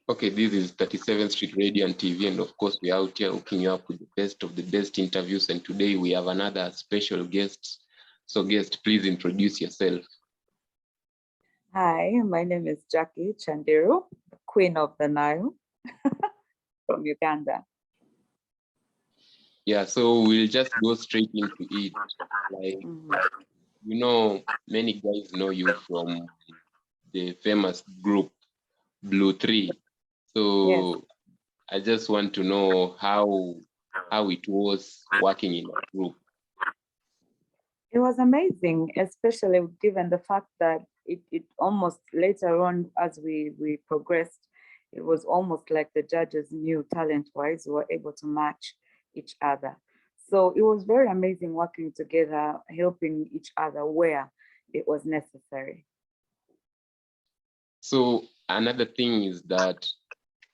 Okay, this is 37th Street Radio and TV, and of course, we're out here hooking you up with the best of the best interviews. And today we have another special guest. So, guest, please introduce yourself. Hi, my name is Jackie Chandiru, the Queen of the Nile from Uganda. Yeah, so we'll just go straight into it. Like, you know, many guys know you from the famous group Blue 3. So Yes. I just want to know how it was working in a group. It was amazing, especially given the fact that it almost later on, as we progressed, it was almost like the judges knew talent-wise, we were able to match each other. So it was very amazing working together, helping each other where it was necessary. So another thing is that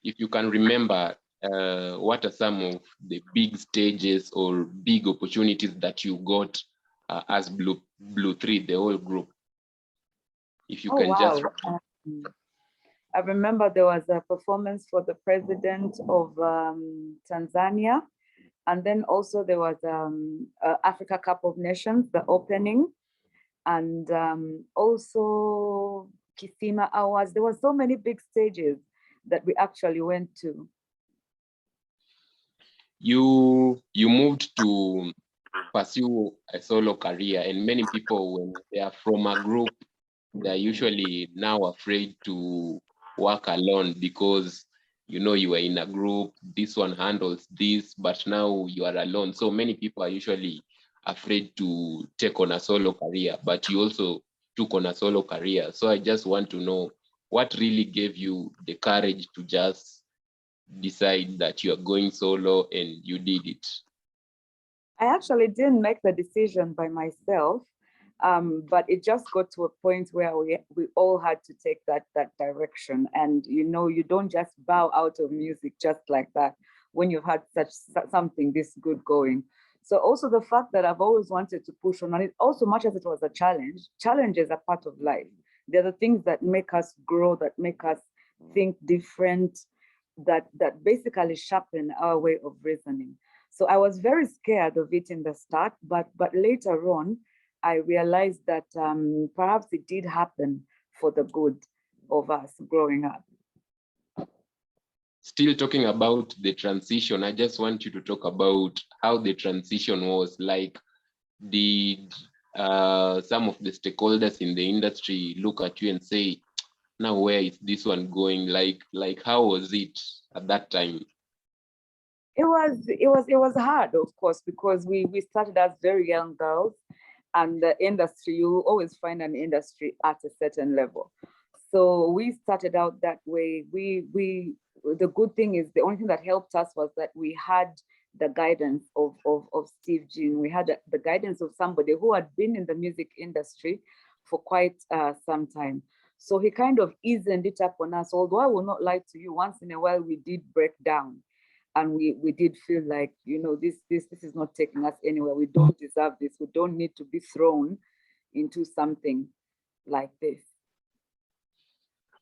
if you can remember, what are some of the big stages or big opportunities that you got as Blue 3, the whole group? If you can just... I remember there was a performance for the president of Tanzania. And then also there was Africa Cup of Nations, the opening. And also Kisima Awards. There were so many big stages that we actually went to. You moved to pursue a solo career, and many people, when they are from a group, they're usually now afraid to work alone because you are in a group, this one handles this, but now you are alone. So many people are usually afraid to take on a solo career, but you also took on a solo career. So I just want to know what really gave you the courage to just decide that you are going solo, and you did it. I actually didn't make the decision by myself, but it just got to a point where we all had to take that direction. And you don't just bow out of music just like that when you've had something this good going. So also the fact that I've always wanted to push on, and it also, much as it was a challenge, challenges are part of life. They're the things that make us grow, that make us think different, that basically sharpen our way of reasoning. So I was very scared of it in the start, but later on, I realized that perhaps it did happen for the good of us growing up. Still talking about the transition, I just want you to talk about how the transition was. Like, did some of the stakeholders in the industry look at you and say, now where is this one going? Like how was it at that time? It was hard, of course, because we started as very young girls, and the industry, you always find an industry at a certain level. So we started out that way. The good thing is, the only thing that helped us was that we had the guidance of Steve Jean. We had the guidance of somebody who had been in the music industry for quite some time. So he kind of eased it up on us, although I will not lie to you, once in a while we did break down. And we did feel like, this is not taking us anywhere. We don't deserve this. We don't need to be thrown into something like this.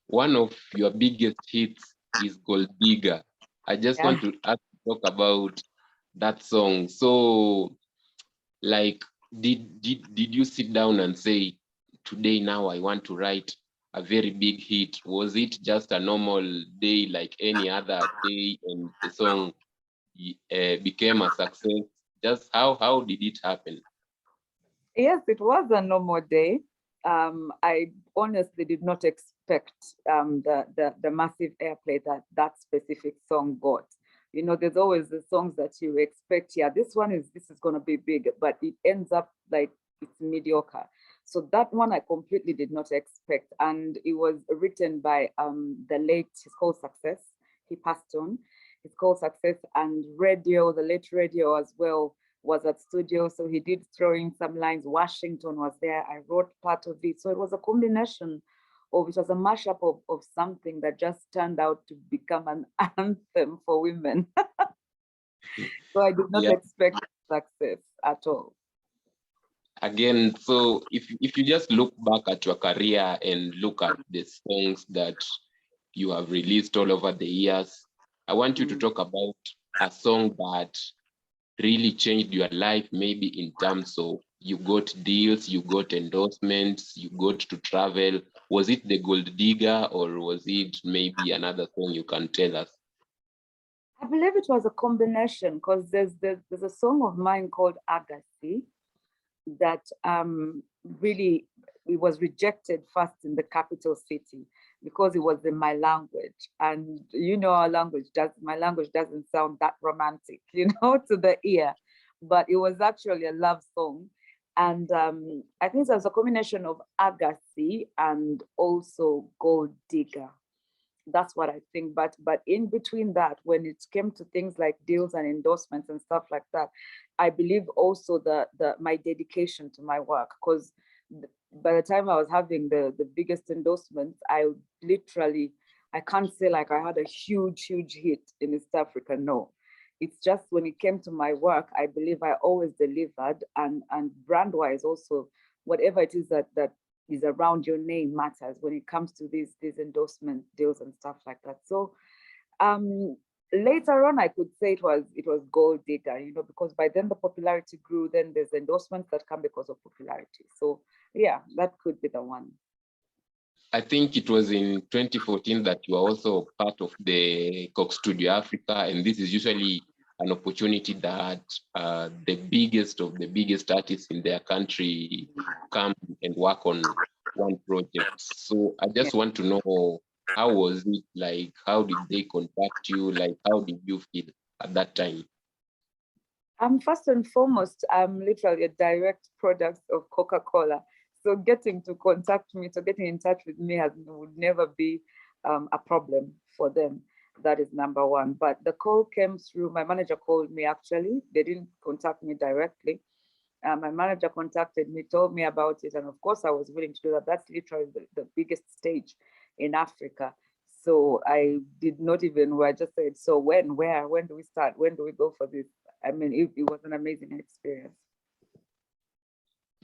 One of your biggest hits is Gold Digger. I just want to talk about that song. So, like, did you sit down and say, today now I want to write a very big hit? Was it just a normal day like any other day, and the song became a success? Just how did it happen? Yes, it was a normal day. I honestly did not expect the massive airplay that specific song got. There's always the songs that you expect, this is going to be big, but it ends up like it's mediocre. So that one I completely did not expect. And it was written by the late, he's called Success. He passed on. It's called Success, and the late Radio as well was at studio. So he did throw in some lines. Washington was there. I wrote part of it. So it was a combination of, it was a mashup of something that just turned out to become an anthem for women. So I did not expect success at all. Again, so if you just look back at your career and look at the songs that you have released all over the years. I want you to talk about a song that really changed your life, maybe in terms of you got deals, you got endorsements, you got to travel. Was it the Gold Digger, or was it maybe another song you can tell us? I believe it was a combination, because there's a song of mine called Agassi that really, it was rejected first in the capital city because it was in my language, and our language my language doesn't sound that romantic, to the ear, but it was actually a love song. And I think it was a combination of Agassi and also Gold Digger. That's what I think. But in between that, when it came to things like deals and endorsements and stuff like that, I believe also the my dedication to my work, because by the time I was having the biggest endorsements, I can't say like I had a huge hit in East Africa. No, it's just when it came to my work, I believe I always delivered, and brand wise also, whatever it is that is around your name matters when it comes to these endorsement deals and stuff like that. So later on, I could say it was Gold Digger, because by then the popularity grew. Then there's endorsements that come because of popularity. So yeah, that could be the one. I think it was in 2014 that you are also part of the Coke Studio Africa, and this is usually an opportunity that the biggest of the biggest artists in their country come and work on one project. So I just want to know, how was it like? How did they contact you? Like, how did you feel at that time? First and foremost, I'm literally a direct product of Coca-Cola. So getting to contact me, so getting in touch with me would never be a problem for them. That is number one. But the call came through, my manager called me actually. They didn't contact me directly. My manager contacted me, told me about it. And of course, I was willing to do that. That's literally the biggest stage in Africa. So I did not even, I just said, so when, where, when do we start? When do we go for this? I mean, it was an amazing experience.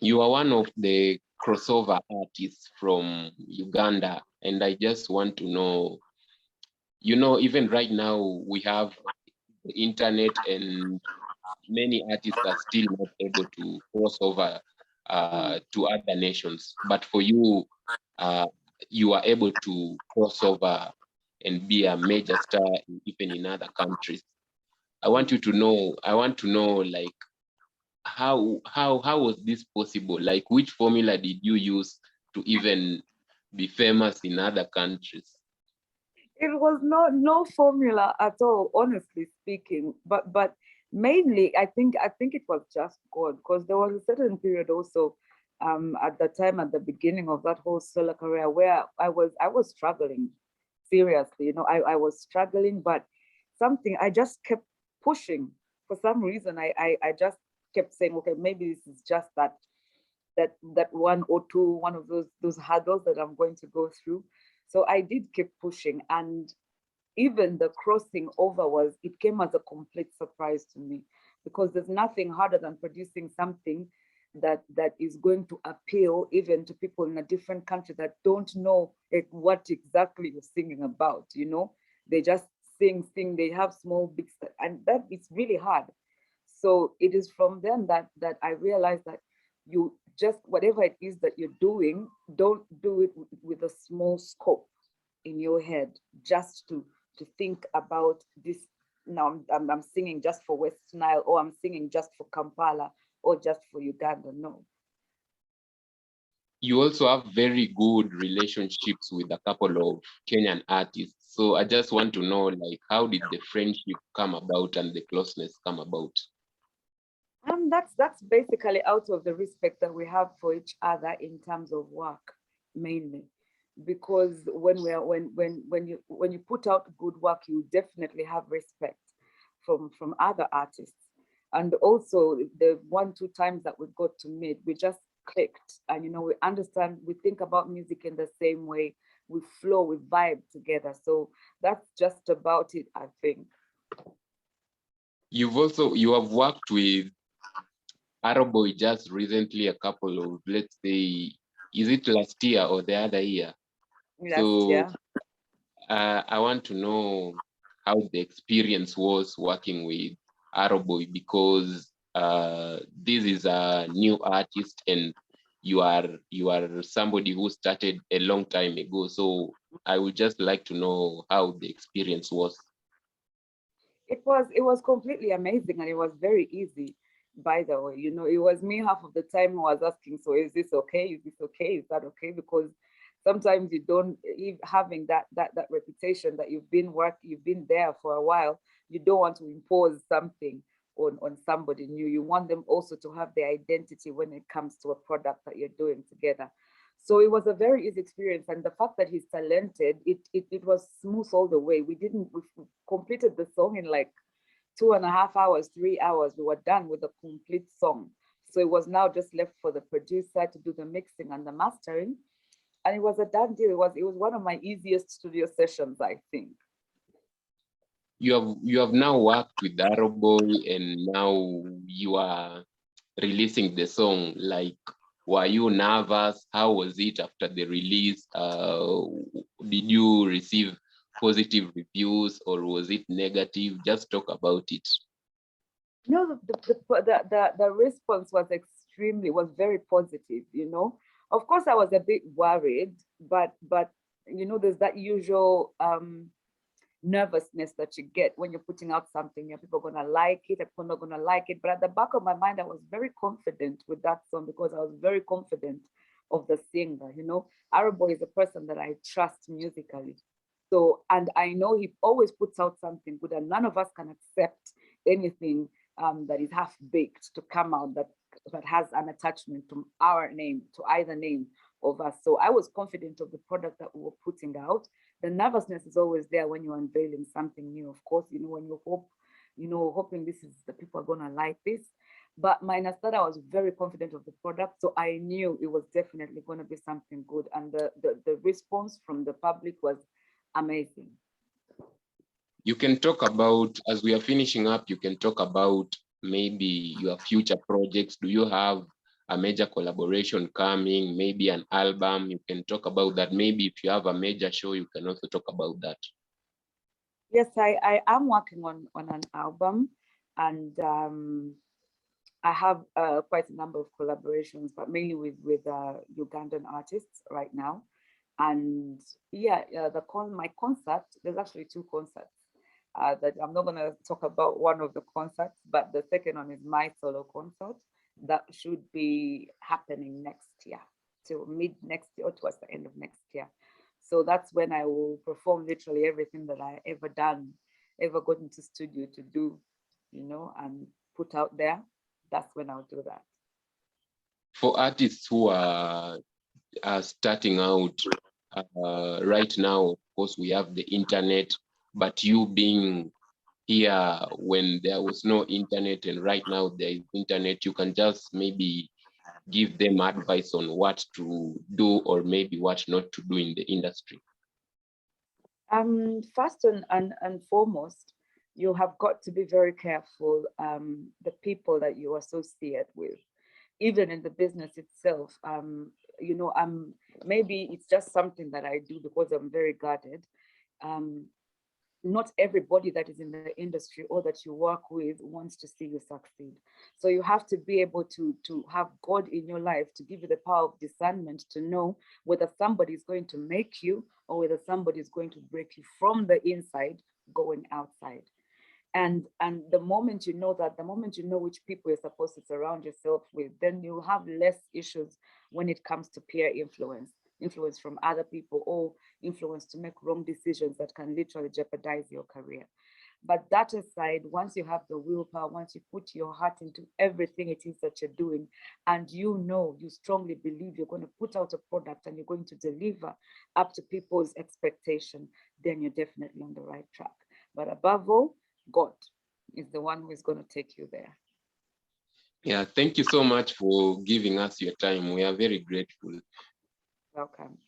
You are one of the crossover artists from Uganda, and I just want to know, even right now we have the internet, and many artists are still not able to cross over to other nations. But for you, you are able to cross over and be a major star even in other countries. I want to know, like, how was this possible? Like, which formula did you use to even be famous in other countries? It was no formula at all, honestly speaking. But mainly, I think it was just God, because there was a certain period also at the time, at the beginning of that whole solo career, where I was struggling seriously. I was struggling, but something, I just kept pushing. For some reason, I just kept saying, okay, maybe this is just that one or two, one of those hurdles that I'm going to go through. So I did keep pushing, and even the crossing over it came as a complete surprise to me, because there's nothing harder than producing something that is going to appeal even to people in a different country that don't know what exactly you're singing about. They just sing, they have small beats, and that is really hard. So it is from then that I realized that you just, whatever it is that you're doing, don't do it with a small scope in your head, just to think about this. Now I'm singing just for West Nile, or I'm singing just for Kampala, or just for Uganda. No. You also have very good relationships with a couple of Kenyan artists. So I just want to know, like, how did the friendship come about and the closeness come about? That's basically out of the respect that we have for each other in terms of work, mainly. Because when you put out good work, you definitely have respect from other artists. And also the 1-2 times that we got to meet, we just clicked, and we understand, we think about music in the same way, we flow, we vibe together. So that's just about it, I think. You have worked with Arrowboy just recently, a couple of, let's say, is it last year or the other year? Last So year. I want to know how the experience was working with Arrowboy, because this is a new artist and you are somebody who started a long time ago. So I would just like to know how the experience was. It was completely amazing, and it was very easy, by the way. It was me half of the time who was asking, so is this okay? Is this okay? Is that okay? Because sometimes you don't, having that reputation that you've been there for a while, you don't want to impose something on somebody new. You want them also to have their identity when it comes to a product that you're doing together. So it was a very easy experience, and the fact that he's talented, it was smooth all the way. We completed the song in like 2.5 hours, 3 hours. We were done with the complete song. So it was now just left for the producer to do the mixing and the mastering, and it was a done deal. It was one of my easiest studio sessions, I think. You have now worked with Arrowboy, and now you are releasing the song. Like, were you nervous? How was it after the release? Did you receive positive reviews, or was it negative? Just talk about it. No, the response was very positive. Of course, I was a bit worried, but there's that usual nervousness that you get when you're putting out something. People are gonna like it, people are not gonna like it. But at the back of my mind, I was very confident with that song, because I was very confident of the singer. Arabo is a person that I trust musically. So, and I know he always puts out something good, and none of us can accept anything that is half baked to come out that has an attachment to our name, to either name of us. So I was confident of the product that we were putting out. The nervousness is always there when you're unveiling something new. Of course, when you hoping this is the people are gonna like this. But minus that, I was very confident of the product, so I knew it was definitely going to be something good, and the response from the public was amazing. You can talk about, as we are finishing up, you can talk about maybe your future projects. Do you have a major collaboration coming, maybe an album? You can talk about that. Maybe if you have a major show, you can also talk about that. Yes, I am working on an album, and I have quite a number of collaborations, but mainly with Ugandan artists right now. And yeah, my concert, there's actually two concerts that I'm not going to talk about one of the concerts, but the second one is my solo concert that should be happening next year, till mid next year or towards the end of next year. So that's when I will perform literally everything that I ever got into studio to do, and put out there. That's when I'll do that. For artists who are starting out right now, of course, we have the internet, but you being here when there was no internet, and right now there is internet, you can just maybe give them advice on what to do or maybe what not to do in the industry. First and foremost, you have got to be very careful the people that you associate with, even in the business itself. Maybe it's just something that I do because I'm very guarded. Not everybody that is in the industry or that you work with wants to see you succeed. So you have to be able to have God in your life to give you the power of discernment to know whether somebody is going to make you or whether somebody is going to break you from the inside going outside. And the moment you know that, the moment you know which people you're supposed to surround yourself with, then you'll have less issues when it comes to peer influence from other people, or influence to make wrong decisions that can literally jeopardize your career. But that aside, once you have the willpower, once you put your heart into everything it is that you're doing, and you strongly believe you're going to put out a product and you're going to deliver up to people's expectation, then you're definitely on the right track. But above all, God is the one who is going to take you there. Yeah, thank you so much for giving us your time. We are very grateful. Welcome.